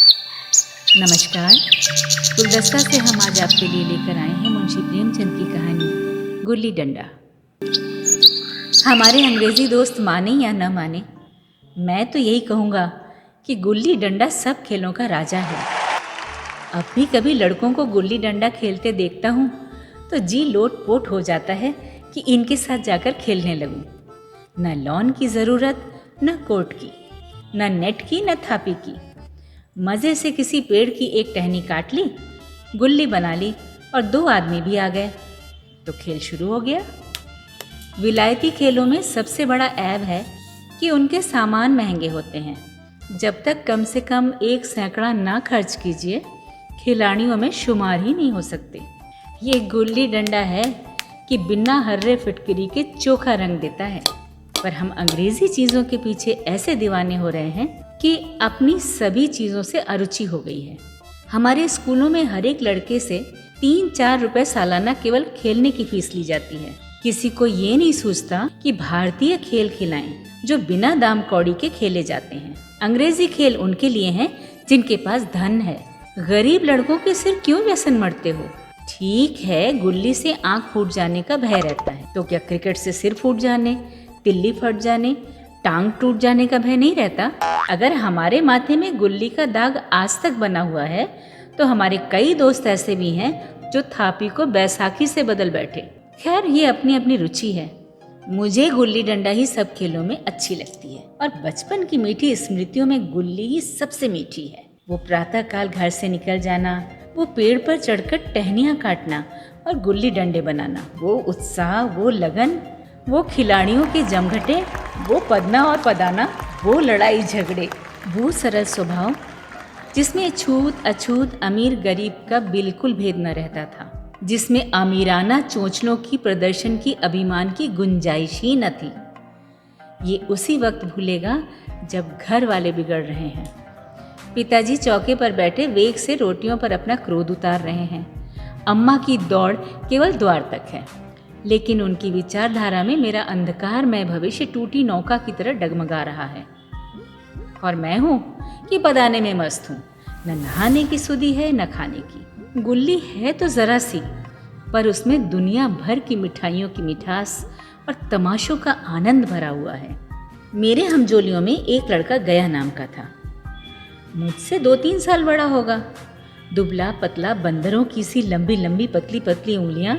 नमस्कार। गुलदस्ता से हम आज आपके लिए लेकर आए हैं मुंशी प्रेमचंद की कहानी गुल्ली डंडा। हमारे अंग्रेज़ी दोस्त माने या न माने, मैं तो यही कहूँगा कि गुल्ली डंडा सब खेलों का राजा है। अब भी कभी लड़कों को गुल्ली डंडा खेलते देखता हूँ तो जी लोट पोट हो जाता है कि इनके साथ जाकर खेलने लगूँ। न लॉन की ज़रूरत, न कोर्ट की, न नेट की, न थापी की। मज़े से किसी पेड़ की एक टहनी काट ली, गुल्ली बना ली और 2 आदमी भी आ गए तो खेल शुरू हो गया। विलायती खेलों में सबसे बड़ा ऐब है कि उनके सामान महंगे होते हैं। जब तक कम से कम 1 सैकड़ा ना खर्च कीजिए, खिलाड़ियों में शुमार ही नहीं हो सकते। ये गुल्ली डंडा है कि बिना हर्रे फिटकरी के चोखा रंग देता है। पर हम अंग्रेज़ी चीज़ों के पीछे ऐसे दीवाने हो रहे हैं कि अपनी सभी चीज़ों से अरुचि हो गई है। हमारे स्कूलों में हर एक लड़के से 3-4 रुपए सालाना केवल खेलने की फीस ली जाती है। किसी को ये नहीं सूझता कि भारतीय खेल खिलाएं जो बिना दाम कौड़ी के खेले जाते हैं। अंग्रेजी खेल उनके लिए हैं जिनके पास धन है। गरीब लड़कों के सिर क्यों व्यसन मरते हो? ठीक है, गुल्ली से आंख फूट जाने का भय रहता है, तो क्या क्रिकेट से सिर फूट जाने, तिल्ली फट जाने, टांग टूट जाने का भय नहीं रहता? अगर हमारे माथे में गुल्ली का दाग आज तक बना हुआ है तो हमारे कई दोस्त ऐसे भी हैं जो थापी को बैसाखी से बदल बैठे। खैर, ये अपनी अपनी रुचि है। मुझे गुल्ली डंडा ही सब खेलों में अच्छी लगती है और बचपन की मीठी स्मृतियों में गुल्ली ही सबसे मीठी है। वो प्रातः काल घर से निकल जाना, वो पेड़ पर चढ़कर टहनियाँ काटना और गुल्ली डंडे बनाना, वो उत्साह, वो लगन, वो खिलाड़ियों के जमघटे, वो पदना और पदाना, वो लड़ाई झगड़े, वो सरल स्वभाव जिसमें छूत अछूत अमीर गरीब का बिल्कुल भेद न रहता था, जिसमें अमीराना चोंचलों की प्रदर्शन की अभिमान की गुंजाइश ही न थी। ये उसी वक्त भूलेगा जब घर वाले बिगड़ रहे हैं। पिताजी चौके पर बैठे वेग से रोटियों पर अपना क्रोध उतार रहे हैं। अम्मा की दौड़ केवल द्वार तक है, लेकिन उनकी विचारधारा में मेरा अंधकारमय भविष्य टूटी नौका की तरह डगमगा रहा है। और मैं हूँ कि पदाने में मस्त हूँ। न नहाने की सुधि है, न खाने की। गुल्ली है तो जरा सी, पर उसमें दुनिया भर की मिठाइयों की मिठास और तमाशों का आनंद भरा हुआ है। मेरे हमजोलियों में एक लड़का गया नाम का था। मुझसे 2-3 साल बड़ा होगा। दुबला पतला, बंदरों की सी लंबी लंबी पतली पतली उंगलियां,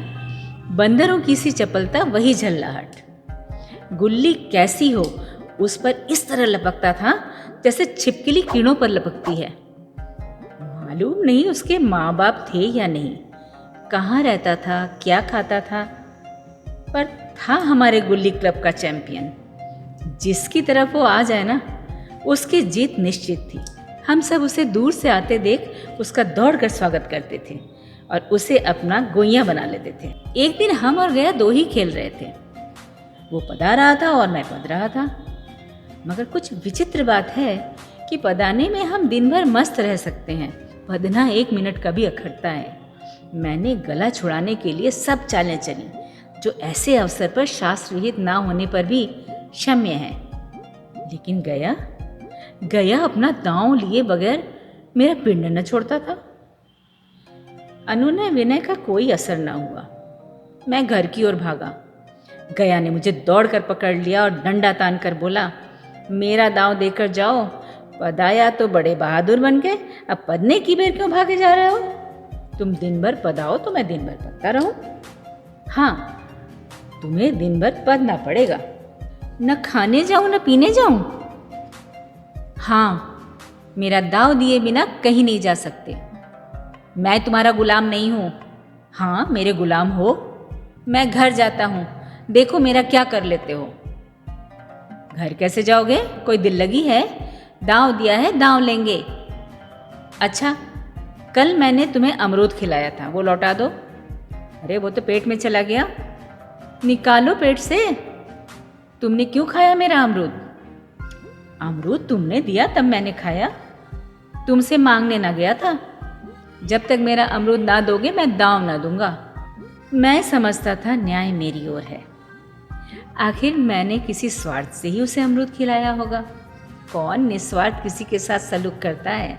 बंदरों की सी चपलता, वही झल्लाहट। गुल्ली कैसी हो, उस पर इस तरह लपकता था जैसे छिपकली कीड़ों पर लपकती है। मालूम नहीं उसके माँ बाप थे या नहीं, कहाँ रहता था, क्या खाता था, पर था हमारे गुल्ली क्लब का चैंपियन। जिसकी तरफ वो आ जाए ना, उसकी जीत निश्चित थी। हम सब उसे दूर से आते देख उसका दौड़कर स्वागत करते थे और उसे अपना गोइया बना लेते थे। एक दिन हम और गया 2 ही खेल रहे थे। वो पदा रहा था और मैं पद रहा था। मगर कुछ विचित्र बात है कि पदाने में हम दिन भर मस्त रह सकते हैं, पदना 1 मिनट का भी अखरता है। मैंने गला छुड़ाने के लिए सब चालें चली जो ऐसे अवसर पर शास्त्र विहित ना होने पर भी क्षम्य है। लेकिन गया अपना दांव लिए बगैर मेरा पिंड न छोड़ता था। अनुनय विनय का कोई असर न हुआ। मैं घर की ओर भागा। गया ने मुझे दौड़कर पकड़ लिया और डंडा तान कर बोला, मेरा दांव देकर जाओ। पदाया तो बड़े बहादुर बन गए, अब पदने की बेर क्यों भागे जा रहे हो? तुम दिन भर पदाओ तो मैं दिन भर पदता रहूं। हाँ, तुम्हें दिन भर पदना पड़ेगा। न खाने जाऊं न पीने जाऊं। हाँ, मेरा दाव दिए बिना कहीं नहीं जा सकते। मैं तुम्हारा गुलाम नहीं हूं। हाँ, मेरे गुलाम हो। मैं घर जाता हूं, देखो मेरा क्या कर लेते हो। घर कैसे जाओगे? कोई दिल लगी है? दांव दिया है, दांव लेंगे। अच्छा, कल मैंने तुम्हें अमरूद खिलाया था, वो लौटा दो। अरे वो तो पेट में चला गया। निकालो पेट से। तुमने क्यों खाया मेरा अमरूद? अमरूद तुमने दिया तब मैंने खाया, तुमसे मांगने ना गया था। जब तक मेरा अमरूद ना दोगे मैं दांव ना दूंगा। मैं समझता था न्याय मेरी ओर है। आखिर मैंने किसी स्वार्थ से ही उसे अमरूद खिलाया होगा। कौन निस्वार्थ किसी के साथ सलूक करता है?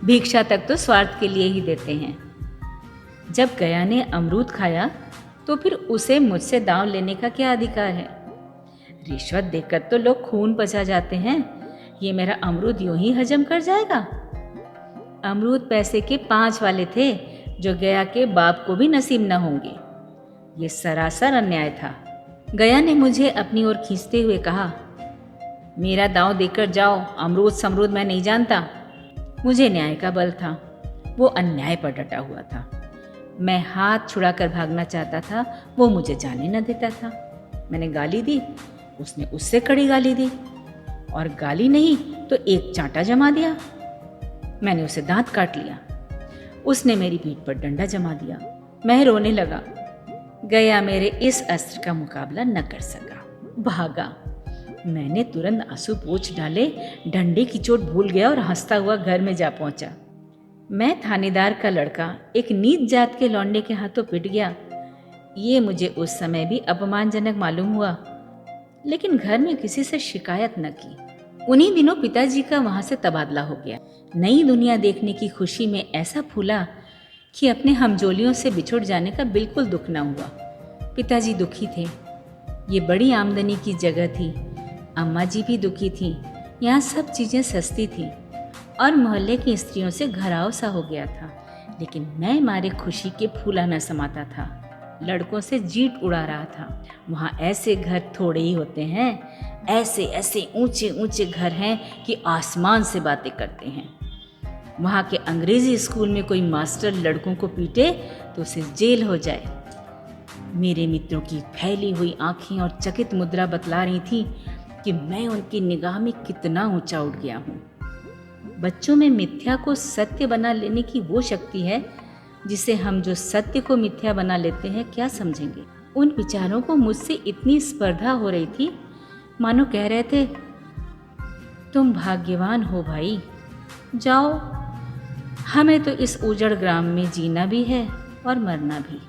भिक्षा तक तो स्वार्थ के लिए ही देते हैं। जब गया ने अमरूद खाया तो फिर उसे मुझसे दांव लेने का क्या अधिकार है? रिश्वत देकर तो लोग खून पचा जाते हैं, ये मेरा अमरूद यूं ही हजम कर जाएगा? अमरूद पैसे के 5 वाले थे जो गया के बाप को भी नसीब न होंगे। ये सरासर अन्याय था। गया ने मुझे अपनी ओर खींचते हुए कहा, मेरा दांव देकर जाओ, अमरूद समरूद मैं नहीं जानता। मुझे न्याय का बल था, वो अन्याय पर डटा हुआ था। मैं हाथ छुड़ाकर भागना चाहता था, वो मुझे जाने न देता था। मैंने गाली दी, उसने उससे कड़ी गाली दी, और गाली नहीं तो एक चांटा जमा दिया। मैंने उसे दांत काट लिया। उसने मेरी पीठ पर डंडा जमा दिया। मैं रोने लगा। गया मेरे इस अस्त्र का मुकाबला न कर सका, भागा। मैंने तुरंत आंसू पोंछ डाले, डंडे की चोट भूल गया और हंसता हुआ घर में जा पहुंचा। मैं थानेदार का लड़का एक नीच जात के लौंडे के हाथों पिट गया। ये मुझे उस समय भी अपमानजनक मालूम हुआ, लेकिन घर में किसी से शिकायत न की। उन्हीं दिनों पिताजी का वहां से तबादला हो गया। नई दुनिया देखने की खुशी में ऐसा फूला कि अपने हमजोलियों से बिछुड़ जाने का बिल्कुल दुख न हुआ। पिताजी दुखी थे। ये बड़ी आमदनी की जगह थी। अम्मा जी भी दुखी थी। यहाँ सब चीज़ें सस्ती थी और मोहल्ले की स्त्रियों से घराव सा हो गया था। लेकिन मैं मारे खुशी के फूला न समाता था। लड़कों से जीट उड़ा रहा था। वहाँ ऐसे घर थोड़े ही होते हैं। ऐसे ऐसे ऊंचे ऊंचे घर हैं कि आसमान से बातें करते हैं। वहाँ के अंग्रेजी स्कूल में कोई मास्टर लड़कों को पीटे तो उसे जेल हो जाए। मेरे मित्रों की फैली हुई आंखें और चकित मुद्रा बतला रही थी कि मैं उनकी निगाह में कितना ऊंचा उठ गया हूँ। बच्चों में मिथ्या को सत्य बना लेने की वो शक्ति है जिसे हम जो सत्य को मिथ्या बना लेते हैं क्या समझेंगे। उन विचारों को मुझसे इतनी स्पर्धा हो रही थी, मानो कह रहे थे, तुम भाग्यवान हो भाई, जाओ, हमें तो इस उजड़ ग्राम में जीना भी है और मरना भी।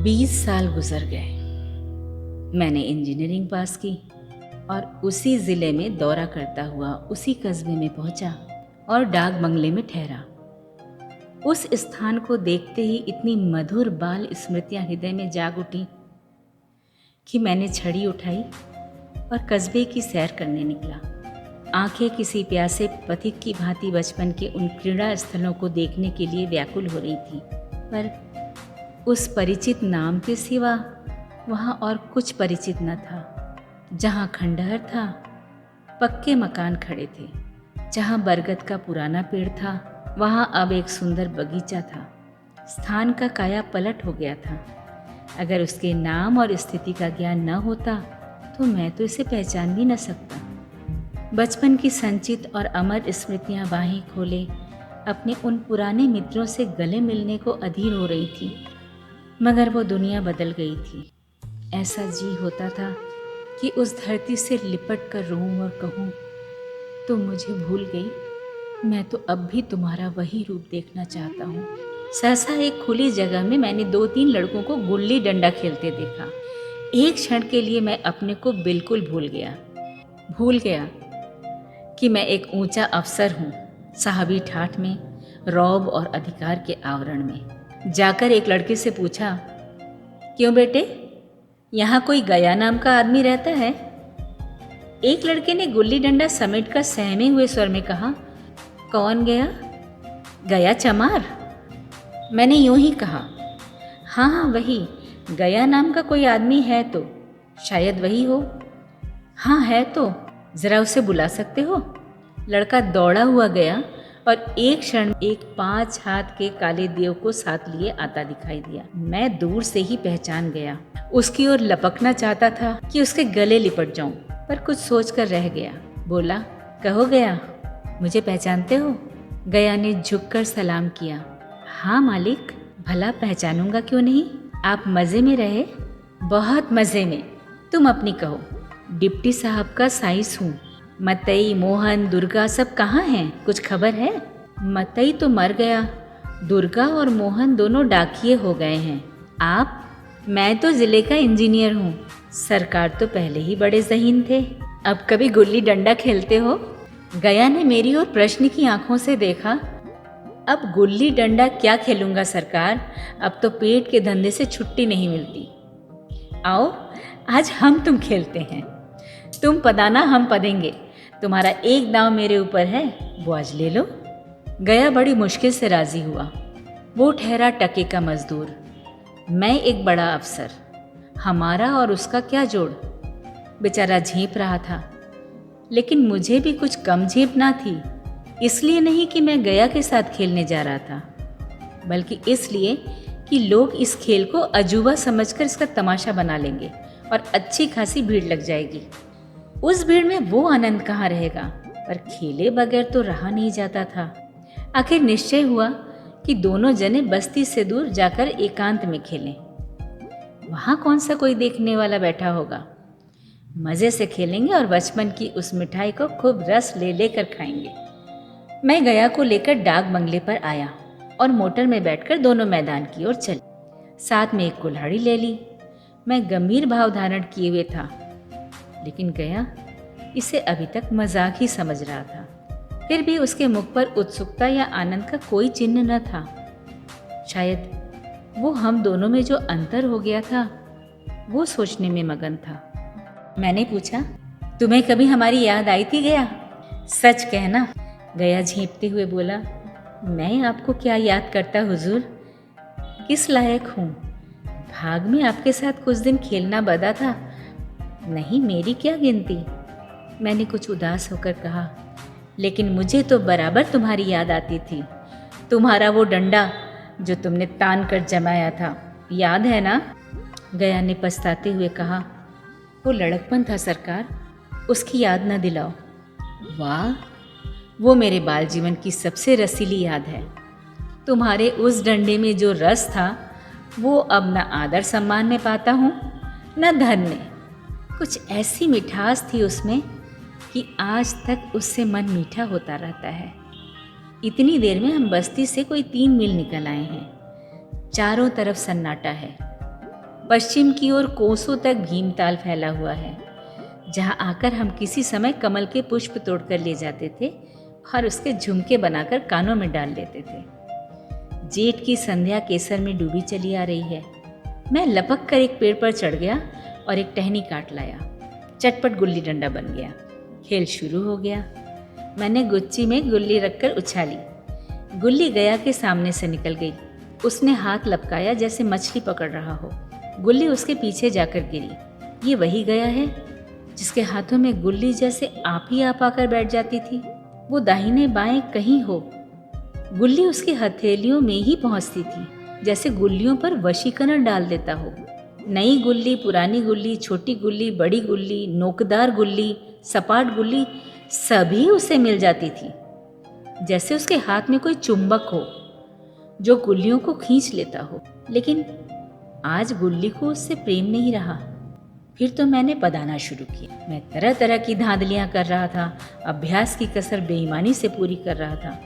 बीस साल गुजर गए। मैंने इंजीनियरिंग पास की और उसी ज़िले में दौरा करता हुआ उसी कस्बे में पहुंचा और डाक बंगले में ठहरा। उस स्थान को देखते ही इतनी मधुर बाल स्मृतियां हृदय में जाग उठी कि मैंने छड़ी उठाई और कस्बे की सैर करने निकला। आंखें किसी प्यासे पथिक की भांति बचपन के उन क्रीड़ा स्थलों को देखने के लिए व्याकुल हो रही थी, पर उस परिचित नाम के सिवा वहाँ और कुछ परिचित न था। जहाँ खंडहर था, पक्के मकान खड़े थे। जहाँ बरगद का पुराना पेड़ था, वहाँ अब एक सुंदर बगीचा था। स्थान का काया पलट हो गया था। अगर उसके नाम और स्थिति का ज्ञान न होता तो मैं तो इसे पहचान भी न सकता। बचपन की संचित और अमर स्मृतियाँ बाहें खोले अपने उन पुराने मित्रों से गले मिलने को अधीर हो रही थी, मगर वो दुनिया बदल गई थी। ऐसा जी होता था कि उस धरती से लिपट कर रोऊं और कहूँ, तुम मुझे भूल गई, मैं तो अब भी तुम्हारा वही रूप देखना चाहता हूँ। सहसा एक खुली जगह में मैंने 2-3 लड़कों को गुल्ली डंडा खेलते देखा। एक क्षण के लिए मैं अपने को बिल्कुल भूल गया कि मैं एक ऊंचा अफसर हूँ, साहबी ठाठ में, रौब और अधिकार के आवरण में। जाकर एक लड़के से पूछा, क्यों बेटे, यहाँ कोई गया नाम का आदमी रहता है? एक लड़के ने गुल्ली डंडा समेट कर सहमे हुए स्वर में कहा, कौन गया? गया चमार। मैंने यूं ही कहा, हाँ वही, गया नाम का कोई आदमी है तो शायद वही हो। हाँ है तो ज़रा उसे बुला सकते हो? लड़का दौड़ा हुआ गया और एक क्षण एक 5 हाथ के काले देव को साथ लिए आता दिखाई दिया। मैं दूर से ही पहचान गया। उसकी ओर लपकना चाहता था कि उसके गले लिपट जाऊं, पर कुछ सोचकर रह गया। बोला, कहो गया, मुझे पहचानते हो? गया ने झुककर सलाम किया। हाँ मालिक, भला पहचानूंगा क्यों नहीं। आप मज़े में रहे? बहुत मज़े में। तुम अपनी कहो। डिप्टी साहब का साइस हूँ। मतई, मोहन, दुर्गा सब कहाँ हैं? कुछ खबर है? मतई तो मर गया, दुर्गा और मोहन दोनों डाकिये हो गए हैं। आप? मैं तो ज़िले का इंजीनियर हूँ। सरकार तो पहले ही बड़े ज़हीन थे, अब कभी गुल्ली डंडा खेलते हो? गया ने मेरी ओर प्रश्न की आंखों से देखा। अब गुल्ली डंडा क्या खेलूंगा सरकार, अब तो पेट के धंधे से छुट्टी नहीं मिलती। आओ आज हम तुम खेलते हैं, तुम पदाना हम पदेंगे, तुम्हारा एक दांव मेरे ऊपर है, वो आज ले लो। गया बड़ी मुश्किल से राजी हुआ। वो ठहरा टके का मजदूर, मैं एक बड़ा अफसर, हमारा और उसका क्या जोड़। बेचारा झेप रहा था, लेकिन मुझे भी कुछ कम झेप ना थी। इसलिए नहीं कि मैं गया के साथ खेलने जा रहा था, बल्कि इसलिए कि लोग इस खेल को अजूबा समझकर इसका तमाशा बना लेंगे और अच्छी खासी भीड़ लग जाएगी। उस भीड़ में वो आनंद कहाँ रहेगा, पर खेले बगैर तो रहा नहीं जाता था। आखिर निश्चय हुआ कि दोनों जने बस्ती से दूर जाकर एकांत में खेलें। वहाँ कौन सा कोई देखने वाला बैठा होगा। मज़े से खेलेंगे और बचपन की उस मिठाई को खूब रस ले लेकर खाएंगे। मैं गया को लेकर डाक बंगले पर आया और मोटर में बैठकर दोनों मैदान की ओर चले। साथ में एक कुल्हाड़ी ले ली। मैं गंभीर भाव धारण किए हुए था, लेकिन गया इसे अभी तक मजाक ही समझ रहा था। फिर भी उसके मुख पर उत्सुकता या आनंद का कोई चिन्ह न था। शायद वो हम दोनों में जो अंतर हो गया था, वो सोचने में मगन था। मैंने पूछा, तुम्हें कभी हमारी याद आई थी गया? सच कहना, गया झेंपते हुए बोला। मैं आपको क्या याद करता हुजूर, किस लायक हूँ? भाग में आपके साथ कुछ दिन खेलना बदा था, नहीं मेरी क्या गिनती। मैंने कुछ उदास होकर कहा, लेकिन मुझे तो बराबर तुम्हारी याद आती थी। तुम्हारा वो डंडा जो तुमने तान कर जमाया था, याद है ना? गया ने पछताते हुए कहा, वो लड़कपन था सरकार, उसकी याद न दिलाओ। वाह, वो मेरे बाल जीवन की सबसे रसीली याद है। तुम्हारे उस डंडे में जो रस था, वो अब न आदर सम्मान में पाता हूँ न धन में। कुछ ऐसी मिठास थी उसमें कि आज तक उससे मन मीठा होता रहता है। इतनी देर में हम बस्ती से कोई 3 मील निकल आए हैं। चारों तरफ सन्नाटा है। पश्चिम की ओर कोसों तक भीमताल फैला हुआ है, जहाँ आकर हम किसी समय कमल के पुष्प तोड़कर ले जाते थे और उसके झुमके बनाकर कानों में डाल लेते थे। जेठ की संध्या केसर में डूबी चली आ रही है। मैं लपक कर एक पेड़ पर चढ़ गया और एक टहनी काट लाया। चटपट गुल्ली डंडा बन गया। खेल शुरू हो गया। मैंने गुच्ची में गुल्ली रखकर उछाली। गुल्ली गया के सामने से निकल गई। उसने हाथ लपकाया जैसे मछली पकड़ रहा हो। गुल्ली उसके पीछे जाकर गिरी। ये वही गया है जिसके हाथों में गुल्ली जैसे आप ही आप आकर बैठ जाती थी। वो दाहिने बाएं कहीं हो, गुल्ली उसकी हथेलियों में ही पहुंचती थी, जैसे गुल्लियों पर वशीकरण डाल देता हो। नई गुल्ली, पुरानी गुल्ली, छोटी गुल्ली, बड़ी गुल्ली, नोकदार गुल्ली, सपाट गुल्ली, सभी उसे मिल जाती थी। जैसे उसके हाथ में कोई चुंबक हो जो गुल्लियों को खींच लेता हो। लेकिन आज गुल्ली को उससे प्रेम नहीं रहा। फिर तो मैंने पदाना शुरू किया। मैं तरह तरह की धांधलियां कर रहा था। अभ्यास की कसर बेईमानी से पूरी कर रहा था।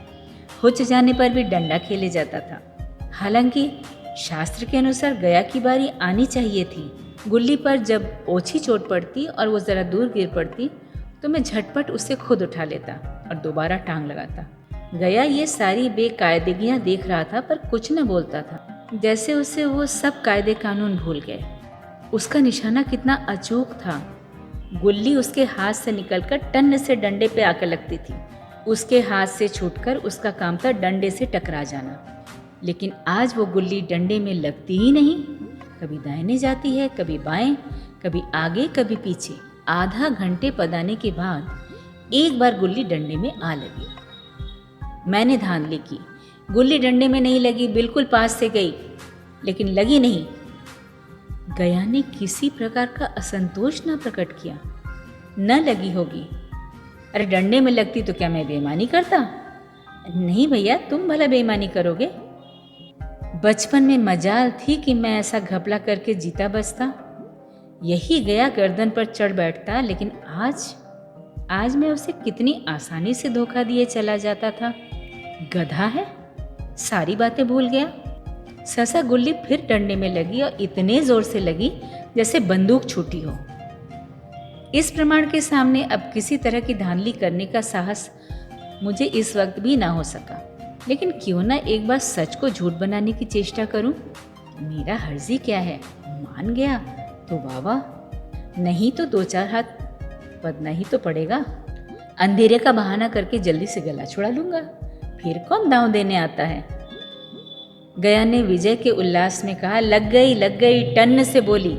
हुच जाने पर भी डंडा खेले जाता था। हालांकि शास्त्र के अनुसार गया की बारी आनी चाहिए थी। गुल्ली पर जब ओछी चोट पड़ती और वो ज़रा दूर गिर पड़ती तो मैं झटपट उसे खुद उठा लेता और दोबारा टांग लगाता। गया ये सारी बेकायदगियाँ देख रहा था, पर कुछ न बोलता था, जैसे उसे वो सब कायदे कानून भूल गए। उसका निशाना कितना अचूक था। गुल्ली उसके हाथ से निकलकर टन से डंडे पे आकर लगती थी। उसके हाथ से छूटकर उसका काम था डंडे से टकरा जाना। लेकिन आज वो गुल्ली डंडे में लगती ही नहीं। कभी दाहिने जाती है, कभी बाएं, कभी आगे, कभी पीछे। आधा घंटे पदाने के बाद एक बार गुल्ली डंडे में आ लगी। मैंने धांधली की। गुल्ली डंडे में नहीं लगी, बिल्कुल पास से गई, लेकिन लगी नहीं। गया ने किसी प्रकार का असंतोष न प्रकट किया। न लगी होगी। अरे डंडे में लगती तो क्या मैं बेईमानी करता? नहीं भैया, तुम भला बेईमानी करोगे? बचपन में मजाल थी कि मैं ऐसा घपला करके जीता बचता। यही गया गर्दन पर चढ़ बैठता, लेकिन आज मैं उसे कितनी आसानी से धोखा दिए चला जाता था। गधा है, सारी बातें भूल गया। सहसा गुल्ली फिर डंडे में लगी और इतने जोर से लगी जैसे बंदूक छूटी हो। इस प्रमाण के सामने अब किसी तरह की धांधली करने का साहस मुझे इस वक्त भी ना हो सका। लेकिन क्यों ना एक बार सच को झूठ बनाने की चेष्टा करूं? मेरा हर्जी क्या है, मान गया तो वाह वाह, नहीं तो दो चार हाथ बदना ही तो पड़ेगा। अंधेरे का बहाना करके जल्दी से गला छुड़ा लूंगा, फिर कौन दांव देने आता है। गया ने विजय के उल्लास में कहा, लग गई, टन से बोली।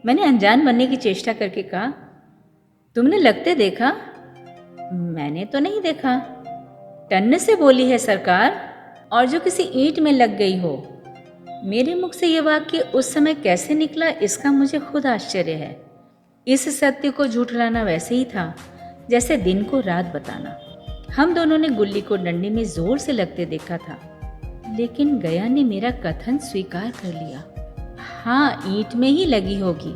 मैंने अनजान बनने की चेष्टा करके कहा, तुमने लगते देखा? मैंने तो नहीं देखा। टन से बोली है सरकार, और जो किसी ईंट में लग गई हो। मेरे मुख से यह वाक्य उस समय कैसे निकला, इसका मुझे खुद आश्चर्य है। इस सत्य को झूठलाना वैसे ही था जैसे दिन को रात बताना। हम दोनों ने गुल्ली को डंडे में जोर से लगते देखा था, लेकिन गया ने मेरा कथन स्वीकार कर लिया। हाँ, ईंट में ही लगी होगी,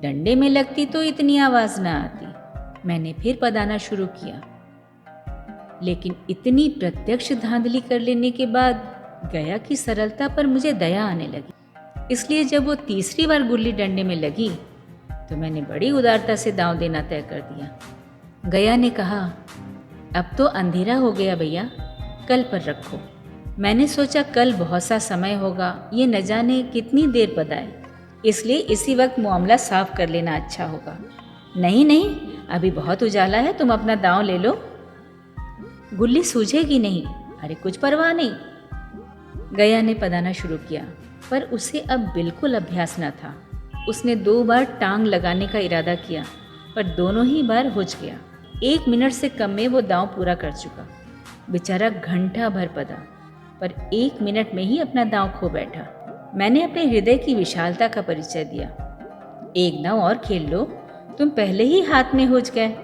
डंडे में लगती तो इतनी आवाज ना आती। मैंने फिर पदाना शुरू किया, लेकिन इतनी प्रत्यक्ष धांधली कर लेने के बाद गया की सरलता पर मुझे दया आने लगी। इसलिए जब वो तीसरी बार गुल्ली डंडे में लगी तो मैंने बड़ी उदारता से दांव देना तय कर दिया। गया ने कहा, अब तो अंधेरा हो गया भैया, कल पर रखो। मैंने सोचा कल बहुत सा समय होगा, ये न जाने कितनी देर पदाए, इसलिए इसी वक्त मामला साफ कर लेना अच्छा होगा। नहीं, अभी बहुत उजाला है, तुम अपना दांव ले लो, गुल्ली सूझेगी नहीं। अरे कुछ परवाह नहीं। गया ने पदाना शुरू किया, पर उसे अब बिल्कुल अभ्यास न था। उसने 2 बार टांग लगाने का इरादा किया, पर दोनों ही बार हुच गया। 1 मिनट से कम में वो दांव पूरा कर चुका। बेचारा घंटा भर पदा, पर 1 मिनट में ही अपना दांव खो बैठा। मैंने अपने हृदय की विशालता का परिचय दिया। एक दांव और खेल लो, तुम पहले ही हाथ में हुच गए।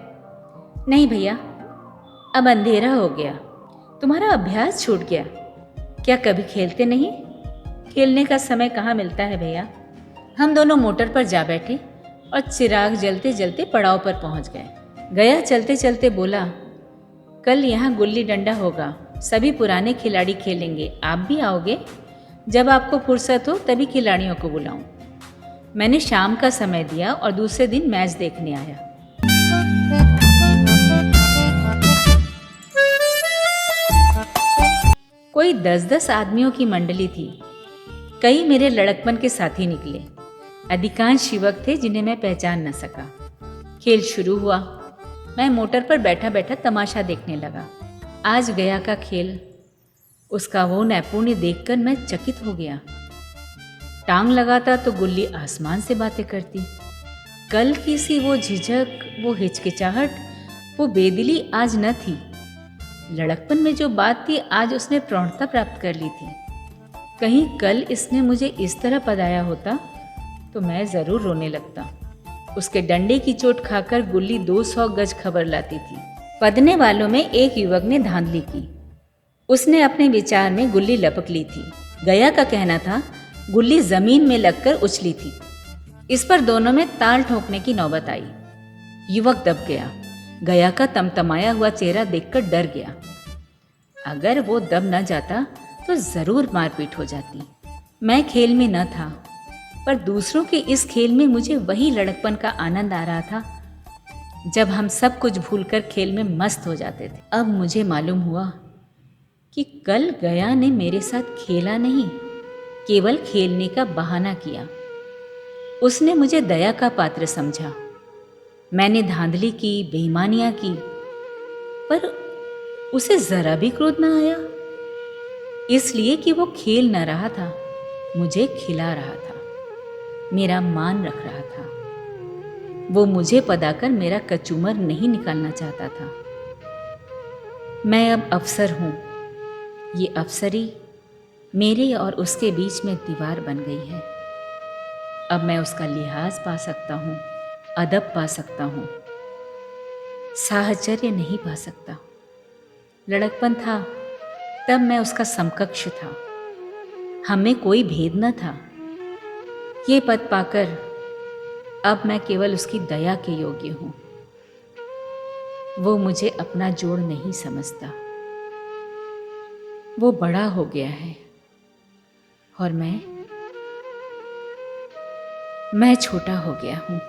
नहीं भैया, अब अंधेरा हो गया, तुम्हारा अभ्यास छूट गया। क्या कभी खेलते नहीं? खेलने का समय कहाँ मिलता है भैया। हम दोनों मोटर पर जा बैठे और चिराग जलते जलते पड़ाव पर पहुंच गए। गया चलते चलते बोला, कल यहाँ गुल्ली डंडा होगा, सभी पुराने खिलाड़ी खेलेंगे, आप भी आओगे? जब आपको फुर्सत हो तभी खिलाड़ियों को बुलाऊं। मैंने शाम का समय दिया और दूसरे दिन मैच देखने आया। कोई 10-10 आदमियों की मंडली थी। कई मेरे लड़कपन के साथी निकले। अधिकांश युवक थे जिन्हें मैं पहचान न सका। खेल शुरू हुआ। मैं मोटर पर बैठा बैठा तमाशा देखने लगा। आज गया का खेल, उसका वो नैपुण्य देखकर मैं चकित हो गया। टांग लगाता तो गुल्ली आसमान से बातें करती। कल की सी वो झिझक, वो हिचकिचाहट, वो बेदिली आज न थी। लड़कपन में जो बात थी आज उसने प्रौढ़ता प्राप्त कर ली थी। कहीं कल इसने मुझे इस तरह पदाया होता तो मैं जरूर रोने लगता। उसके डंडे की चोट खाकर गुल्ली 200 गज खबर लाती थी। पदने वालों में एक युवक ने धांधली की। उसने अपने विचार में गुल्ली लपक ली थी। गया का कहना था गुल्ली जमीन में लगकर उछली थी। इस पर दोनों में ताल ठोकने की नौबत आई। युवक दब गया। गया का तमतमाया हुआ चेहरा देखकर डर गया। अगर वो दब न जाता तो जरूर मारपीट हो जाती। मैं खेल में न था, पर दूसरों के इस खेल में मुझे वही लड़कपन का आनंद आ रहा था जब हम सब कुछ भूलकर खेल में मस्त हो जाते थे। अब मुझे मालूम हुआ कि कल गया ने मेरे साथ खेला नहीं, केवल खेलने का बहाना किया। उसने मुझे दया का पात्र समझा। मैंने धांधली की, बेईमानियां की, पर उसे जरा भी क्रोध न आया, इसलिए कि वो खेल न रहा था, मुझे खिला रहा था, मेरा मान रख रहा था। वो मुझे पदाकर मेरा कचूमर नहीं निकालना चाहता था। मैं अब अफसर हूं। ये अफसरी मेरे और उसके बीच में दीवार बन गई है। अब मैं उसका लिहाज पा सकता हूं, अदब पा सकता हूं, साहचर्य नहीं पा सकता। लड़कपन था तब मैं उसका समकक्ष था। हमें कोई भेद न था। ये पद पाकर अब मैं केवल उसकी दया के योग्य हूं। वो मुझे अपना जोड़ नहीं समझता। वो बड़ा हो गया है, और मैं छोटा हो गया हूँ।